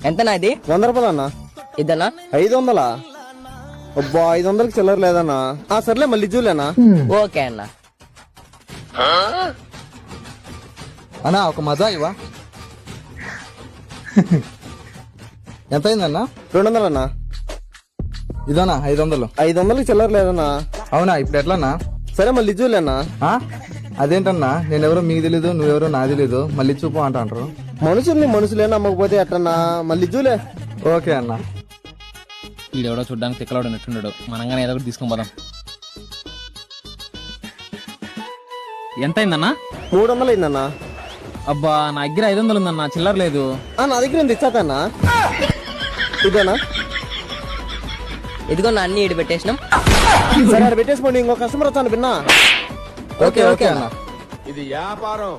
ఎంతనా ఇది? 100 రూపాయలు అన్న. ఇదనా? 500? అబ్బా 500కి చిల్లర లేదన్నా. సర్లే మళ్ళీ చూలేనా. ఓకే అన్న. అన్నా ఒక మజా ఇవా. ఎంత అయిందన్నా? 200 అన్నా. ఇదన్నా 500. 500కి చిల్లర లేదన్నా. అవునా, ఇప్పుడు ఎట్లన్నా? సరే మళ్ళీ చూలేనా. అదేంటన్నా, నేనెవరో మీకు తెలీదు, నువ్వెవరో నాకు తెలీదు, మళ్ళీ చూపు అంటారు. మనుషులే నమ్మకపోతే ఎట్టన్నా, మళ్ళీ చూలే. ఓకే అన్న. వీడెవడో చూడ్డానికి తిక్కలోడు నెట్టున్నాడు, మనంగానే ఏదో ఒకటి తీసుకొని పోదాం. ఎంత అయిందన్నా? 300 అయిందన్నా. అబ్బా నా దగ్గర 500 ఉందన్నా, చిల్లర లేదు. నా దగ్గర ఉంది, ఇచ్చాకన్నా. ఇదేనా? ఇదిగో నా అన్ని ఇటు పెట్టేసినాం. సరే పెట్టేసుకోండి, ఇంకో కస్టమర్ వచ్చాను విన్నా. ఓకే ఓకే అన్న. ఇది వ్యాపారం.